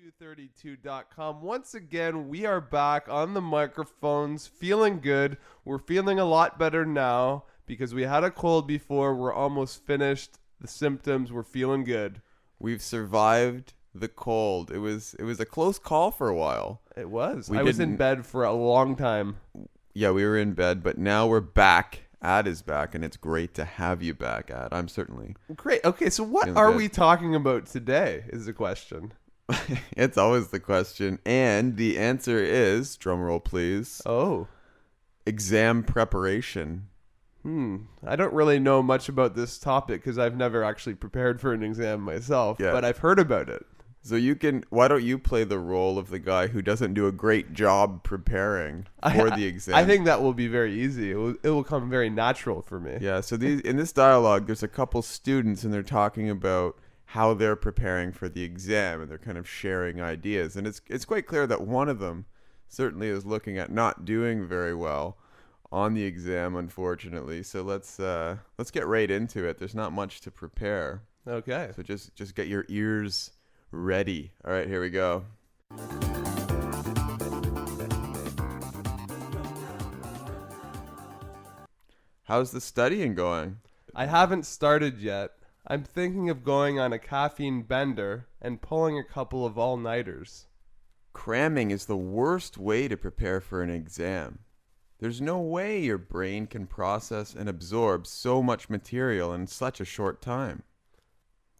232.com. Once again, we are back on the microphones, feeling good. We're feeling a lot better now because we had a cold before. We're almost finished. The symptoms, we're feeling good. We've survived the cold. It was a close call for a while. It was. I was in bed for a long time. Yeah, we were in bed, but now we're back. Ad is back, and it's great to have you back, Ad. I'm certainly great. Okay, so what are we talking about today is the question. It's always the question, and the answer is, drumroll please, exam preparation. I don't really know much about this topic because I've never actually prepared for an exam myself, but I've heard about it. So why don't you play the role of the guy who doesn't do a great job preparing for the exam? I think that will be very easy. It will come very natural for me. Yeah, so in this dialogue, there's a couple students, and they're talking about how they're preparing for the exam, and they're kind of sharing ideas. And it's quite clear that one of them certainly is looking at not doing very well on the exam, unfortunately. So let's get right into it. There's not much to prepare. Okay. So just get your ears ready. All right, here we go. How's the studying going? I haven't started yet. I'm thinking of going on a caffeine bender and pulling a couple of all-nighters. Cramming is the worst way to prepare for an exam. There's no way your brain can process and absorb so much material in such a short time.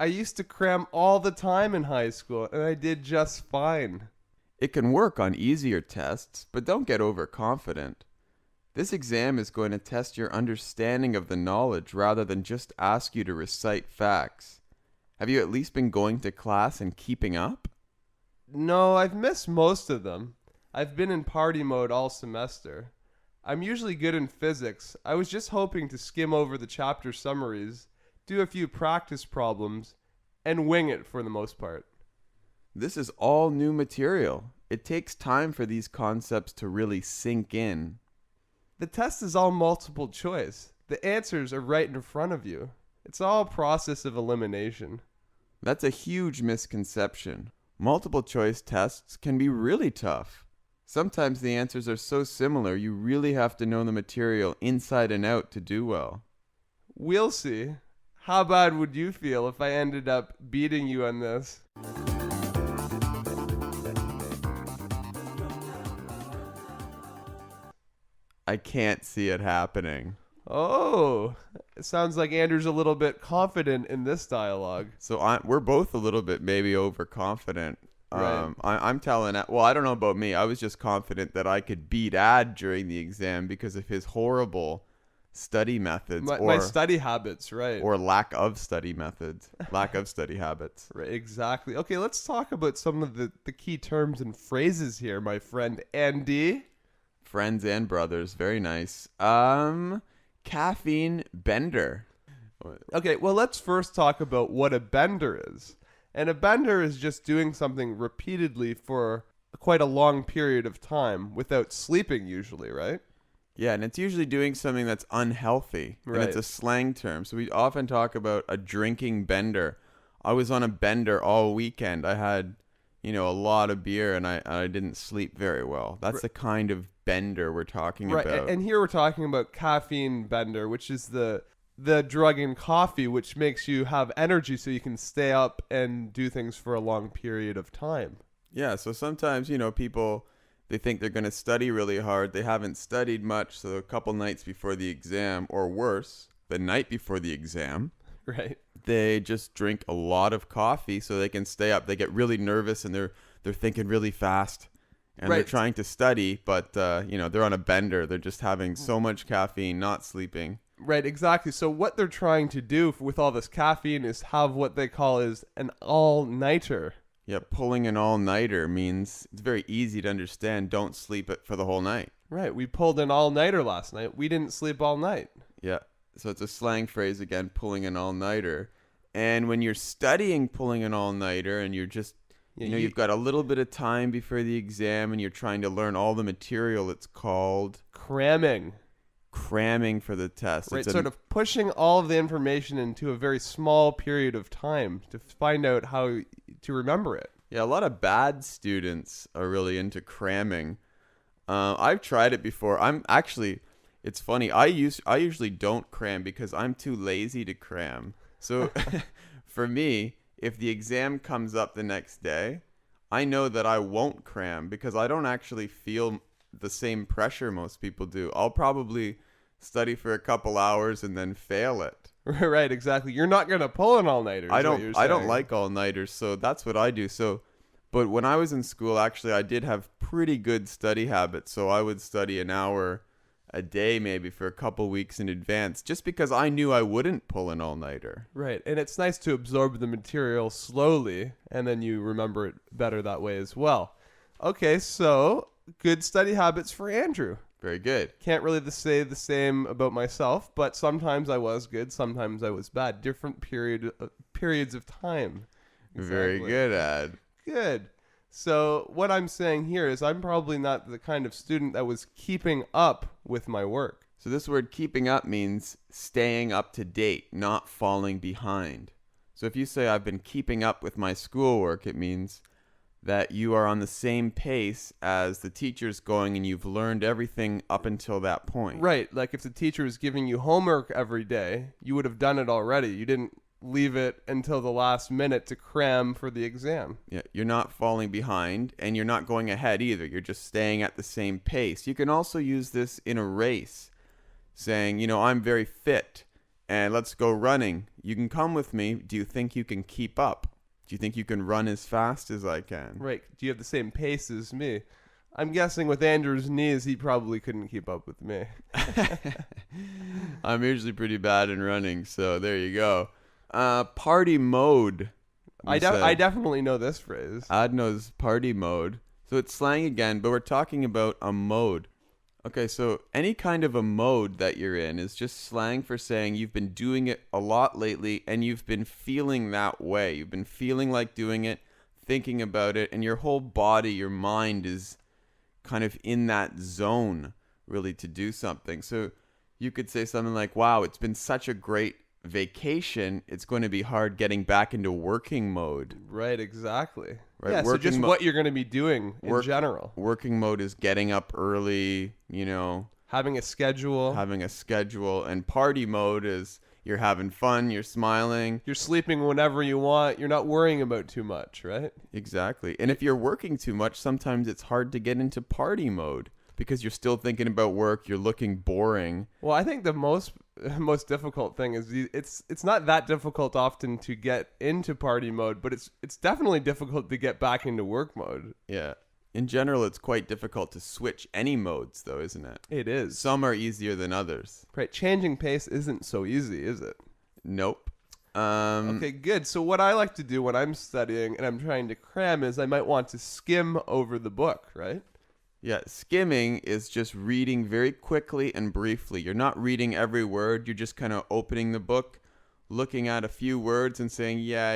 I used to cram all the time in high school, and I did just fine. It can work on easier tests, but don't get overconfident. This exam is going to test your understanding of the knowledge rather than just ask you to recite facts. Have you at least been going to class and keeping up? No, I've missed most of them. I've been in party mode all semester. I'm usually good in physics. I was just hoping to skim over the chapter summaries, do a few practice problems, and wing it for the most part. This is all new material. It takes time for these concepts to really sink in. The test is all multiple choice. The answers are right in front of you. It's all a process of elimination. That's a huge misconception. Multiple choice tests can be really tough. Sometimes the answers are so similar you really have to know the material inside and out to do well. We'll see. How bad would you feel if I ended up beating you on this? I can't see it happening. Oh, it sounds like Andrew's a little bit confident in this dialogue. So we're both a little bit maybe overconfident. Right. I'm telling it. Well, I don't know about me. I was just confident that I could beat Ad during the exam because of his horrible study methods, my study habits, right? Or lack of study methods, lack of study habits. Right, exactly. Okay, let's talk about some of the key terms and phrases here, my friend Andy. Friends and brothers, very nice. Caffeine bender. Okay, well, let's first talk about what a bender is. And a bender is just doing something repeatedly for quite a long period of time without sleeping usually, right? Yeah, and it's usually doing something that's unhealthy. Right. And it's a slang term. So we often talk about a drinking bender. I was on a bender all weekend. I had, a lot of beer and I didn't sleep very well. That's the kind of bender we're talking about. Right, and here we're talking about caffeine bender, which is the drug in coffee, which makes you have energy so you can stay up and do things for a long period of time. Yeah, so sometimes, people, they think they're going to study really hard. They haven't studied much, so a couple nights before the exam, or worse, the night before the exam, right? They just drink a lot of coffee so they can stay up. They get really nervous and they're thinking really fast. And they're trying to study, but they're on a bender. They're just having so much caffeine, not sleeping. Right, exactly. So what they're trying to do with all this caffeine is have what they call is an all-nighter. Yeah, pulling an all-nighter means it's very easy to understand. Don't sleep it for the whole night. Right, we pulled an all-nighter last night. We didn't sleep all night. Yeah, so it's a slang phrase again, pulling an all-nighter. And when you're studying pulling an all-nighter and you're just you've got a little bit of time before the exam and you're trying to learn all the material, it's called cramming for the test. Right, sort of pushing all of the information into a very small period of time to find out how to remember it. Yeah, a lot of bad students are really into cramming. I've tried it before. It's funny. I usually don't cram because I'm too lazy to cram. So for me, if the exam comes up the next day, I know that I won't cram because I don't actually feel the same pressure most people do. I'll probably study for a couple hours and then fail it. Right, exactly. You're not gonna pull an all-nighter. I don't like all-nighters, so that's what I do. But when I was in school, actually, I did have pretty good study habits. So I would study an hour a day, maybe for a couple weeks in advance, just because I knew I wouldn't pull an all-nighter. Right, and it's nice to absorb the material slowly, and then you remember it better that way as well. Okay, so good study habits for Andrew. Very good. Can't really say the same about myself, but sometimes I was good, sometimes I was bad. Different periods of time. Very Exactly. good, Ad. Good. So what I'm saying here is I'm probably not the kind of student that was keeping up with my work. So this word keeping up means staying up to date, not falling behind. So if you say I've been keeping up with my schoolwork, it means that you are on the same pace as the teacher's going and you've learned everything up until that point. Right, like if the teacher is giving you homework every day, you would have done it already. You didn't leave it until the last minute to cram for the exam. Yeah, you're not falling behind and you're not going ahead either. You're just staying at the same pace. You can also use this in a race, saying, I'm very fit and let's go running. You can come with me. Do you think you can keep up? Do you think you can run as fast as I can? Right, do you have the same pace as me? I'm guessing with Andrew's knees, he probably couldn't keep up with me. I'm usually pretty bad in running, so there you go. Party mode. I definitely know this phrase. Ad knows party mode. So it's slang again, but we're talking about a mode. Okay, so any kind of a mode that you're in is just slang for saying you've been doing it a lot lately and you've been feeling that way. You've been feeling like doing it, thinking about it, and your whole body, your mind is kind of in that zone really to do something. So you could say something like, wow, it's been such a great vacation, it's going to be hard getting back into working mode. Right, exactly. Right, Yeah, so just what you're going to be doing in general. Working mode is getting up early, Having a schedule. And party mode is you're having fun, you're smiling. You're sleeping whenever you want. You're not worrying about too much, right? Exactly. And if you're working too much, sometimes it's hard to get into party mode because you're still thinking about work, you're looking boring. Well, I think the most difficult thing is it's not that difficult often to get into party mode, but it's definitely difficult to get back into work mode. Yeah. In general, it's quite difficult to switch any modes, though, isn't it? It is. Some are easier than others. Right. Changing pace isn't so easy, is it? Nope. Okay, good. So what I like to do when I'm studying and I'm trying to cram is I might want to skim over the book, right? Yeah, skimming is just reading very quickly and briefly. You're not reading every word. You're just kind of opening the book, looking at a few words and saying, yeah,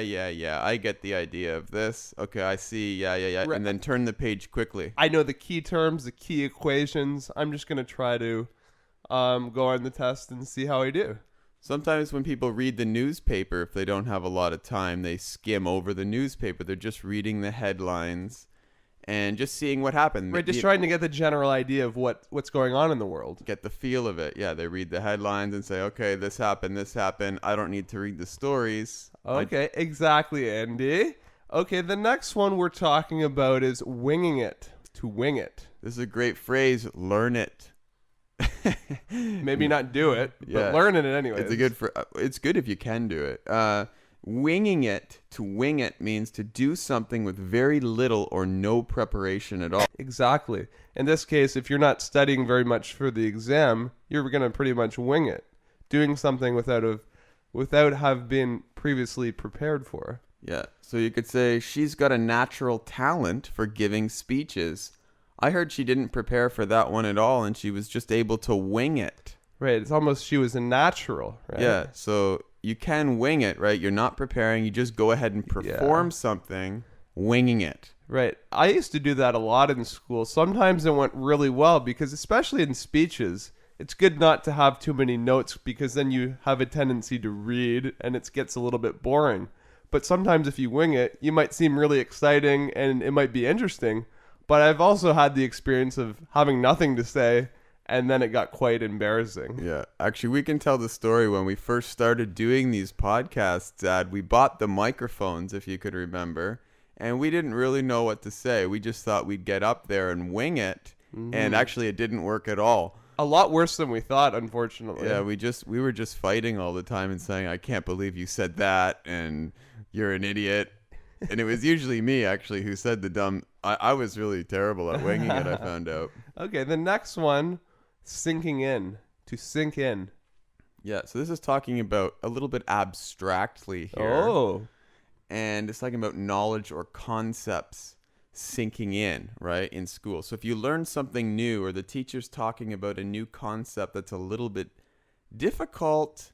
I get the idea of this. Okay, I see. Yeah. Right. And then turn the page quickly. I know the key terms, the key equations. I'm just going to try to go on the test and see how I do. Sometimes when people read the newspaper, if they don't have a lot of time, they skim over the newspaper. They're just reading the headlines and just seeing what happened. Right, just trying to get the general idea of what's going on in the world. Get the feel of it. Yeah, they read the headlines and say, okay, this happened. I don't need to read the stories. Okay, exactly, Andy. Okay, the next one we're talking about is winging it. To wing it. This is a great phrase. Learn it. Maybe not do it, but Yeah. learn it anyway. It's good if you can do it. Winging it, to wing it means to do something with very little or no preparation at all. Exactly. In this case, if you're not studying very much for the exam, you're going to pretty much wing it. Doing something without have been previously prepared for. Yeah. So you could say she's got a natural talent for giving speeches. I heard she didn't prepare for that one at all and she was just able to wing it. Right. It's almost she was a natural, right? Yeah. So you can wing it, right? You're not preparing. You just go ahead and perform something, winging it. Right. I used to do that a lot in school. Sometimes it went really well because especially in speeches, it's good not to have too many notes because then you have a tendency to read and it gets a little bit boring. but sometimes if you wing it, you might seem really exciting and it might be interesting. But I've also had the experience of having nothing to say, and then it got quite embarrassing. Yeah, actually, we can tell the story when we first started doing these podcasts, Dad. We bought the microphones, if you could remember, and we didn't really know what to say. We just thought we'd get up there and wing it, and actually it didn't work at all. A lot worse than we thought, unfortunately. Yeah, we were just fighting all the time and saying, I can't believe you said that, and you're an idiot. And it was usually me, actually, who said the dumb... I was really terrible at winging it, I found out. Okay, the next one, sinking in. To sink in. Yeah, so this is talking about a little bit abstractly here. Oh. And it's talking about knowledge or concepts sinking in, right, in school. So if you learn something new or the teacher's talking about a new concept that's a little bit difficult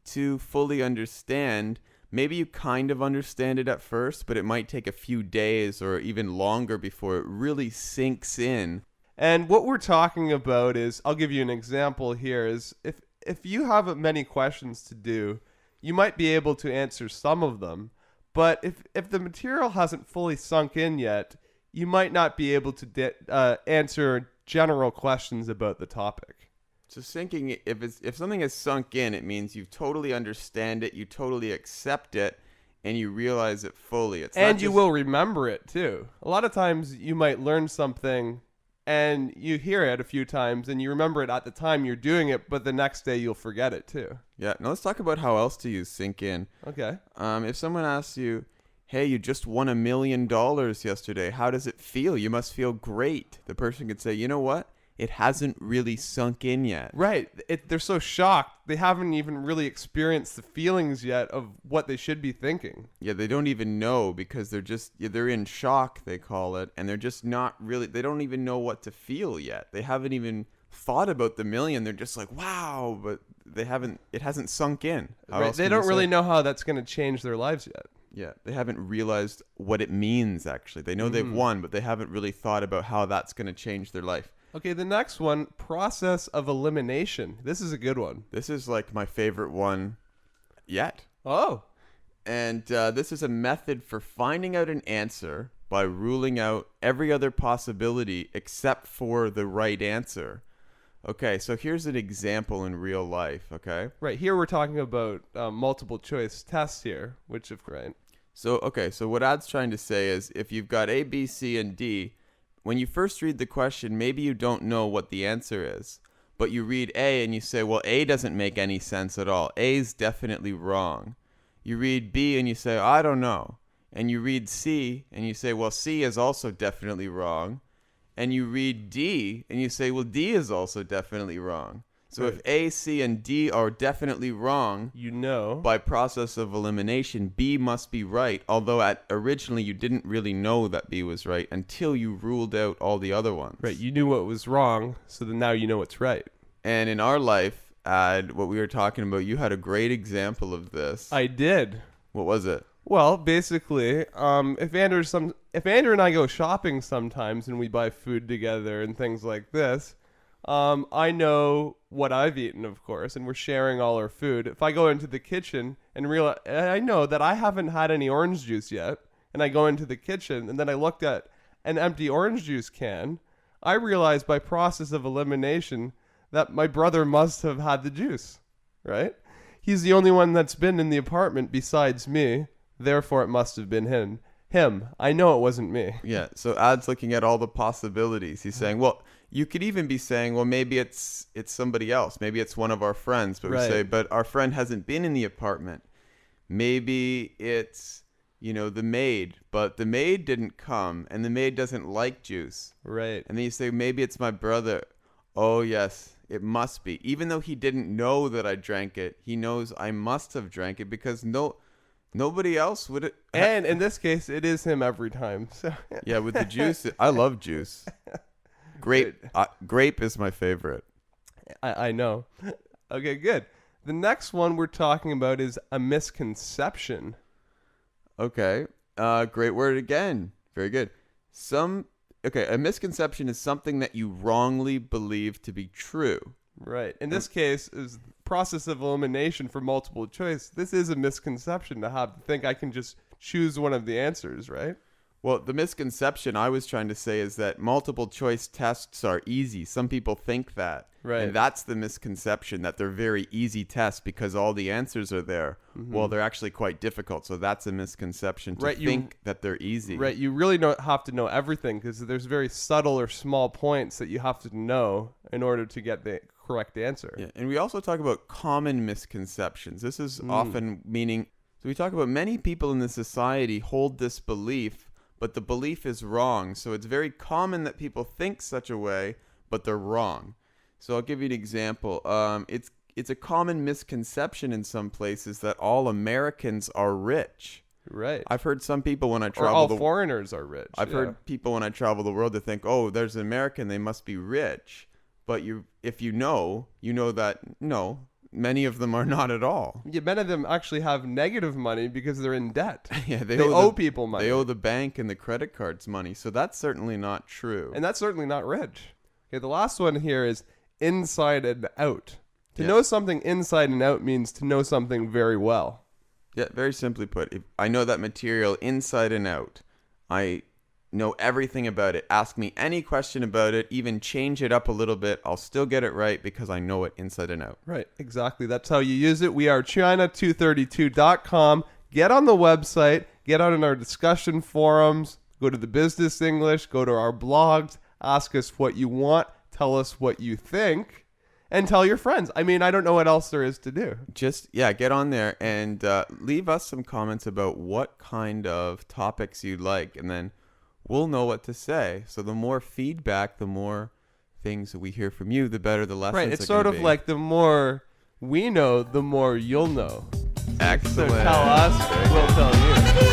to fully understand, maybe you kind of understand it at first, but it might take a few days or even longer before it really sinks in. And what we're talking about is, I'll give you an example here, is if you have many questions to do, you might be able to answer some of them. But if the material hasn't fully sunk in yet, you might not be able to answer general questions about the topic. So sinking, if something has sunk in, it means you totally understand it, you totally accept it, and you realize it fully. And you will remember it too. A lot of times you might learn something and you hear it a few times and you remember it at the time you're doing it, but the next day you'll forget it too. Yeah. Now let's talk about how else to use sink in. Okay. If someone asks you, hey, you just won $1 million yesterday, how does it feel? You must feel great. The person could say, you know what? It hasn't really sunk in yet. Right. They're so shocked. They haven't even really experienced the feelings yet of what they should be thinking. Yeah, they don't even know because they're in shock, they call it, and they're just not really, they don't even know what to feel yet. They haven't even thought about the million. They're just like, wow, but it hasn't sunk in. Right. They don't really know how that's going to change their lives yet. Yeah, they haven't realized what it means, actually. They know they've won, but they haven't really thought about how that's going to change their life. Okay, the next one, process of elimination. This is a good one. This is like my favorite one yet. Oh. And this is a method for finding out an answer by ruling out every other possibility except for the right answer. Okay, so here's an example in real life, okay? Right, here we're talking about multiple choice tests here, which of right. So what Ad's trying to say is if you've got A, B, C, and D, when you first read the question, maybe you don't know what the answer is, but you read A and you say, well, A doesn't make any sense at all. A's definitely wrong. You read B and you say, I don't know. And you read C and you say, well, C is also definitely wrong. And you read D and you say, well, D is also definitely wrong. So Right. if A, C, and D are definitely wrong, You know. by process of elimination, B must be right, although originally you didn't really know that B was right until you ruled out all the other ones. Right, you knew what was wrong, so then now you know what's right. And in our life, what we were talking about, you had a great example of this. I did. What was it? Well, basically, if Andrew and I go shopping sometimes and we buy food together and things like this, I know what I've eaten, of course, and we're sharing all our food. If I go into the kitchen and realize I know that I haven't had any orange juice yet, and I go into the kitchen and then I looked at an empty orange juice can, I realize by process of elimination that my brother must have had the juice, right? He's the only one that's been in the apartment besides me. Therefore, it must have been him. I know it wasn't me. Yeah, so Ad's looking at all the possibilities. He's saying, well, you could even be saying, well, maybe it's somebody else. Maybe it's one of our friends. But Right. we say, but our friend hasn't been in the apartment. Maybe it's, the maid. But the maid didn't come, and the maid doesn't like juice. Right. And then you say, maybe it's my brother. Oh, yes, it must be. Even though he didn't know that I drank it, he knows I must have drank it because nobody else would. And in this case, it is him every time. So Yeah, with the juice. I love juice. Grape is my favorite. I know. Okay, good. The next one we're talking about is a misconception. Okay. Great word again. Very good. A misconception is something that you wrongly believe to be true. Right. In this case, is process of elimination for multiple choice. This is a misconception to think I can just choose one of the answers, right? Well, the misconception I was trying to say is that multiple choice tests are easy. Some people think that. Right. And that's the misconception, that they're very easy tests because all the answers are there. Well, they're actually quite difficult. So that's a misconception to think that they're easy. Right. You really don't have to know everything because there's very subtle or small points that you have to know in order to get the correct answer. Yeah. And we also talk about common misconceptions. This is often meaning, so we talk about many people in the society hold this belief, but the belief is wrong. So it's very common that people think such a way, but they're wrong. So I'll give you an example. It's a common misconception in some places that all Americans are rich. Right. I've heard some people when I Or travel all foreigners are rich. I've heard people when I travel the world to think, oh, there's an American, they must be rich. But if you know that no, many of them are not at all. Yeah, many of them actually have negative money because they're in debt. Yeah, They owe people money. They owe the bank and the credit cards money. So that's certainly not true. And that's certainly not rich. Okay, the last one here is inside and out. To Yeah. know something inside and out means to know something very well. Yeah, very simply put, if I know that material inside and out, I know everything about it. Ask me any question about it, even change it up a little bit. I'll still get it right because I know it inside and out. Right, exactly. That's how you use it. We are China232.com. Get on the website, get on in our discussion forums, go to the Business English, go to our blogs, ask us what you want, tell us what you think, and tell your friends. I mean, I don't know what else there is to do. Get on there and leave us some comments about what kind of topics you'd like, and then we'll know what to say. So the more feedback, the more things that we hear from you, the better the lessons Right, it's are sort gonna of be. like the more we know, the more you'll know. Excellent. So tell us, we'll tell you.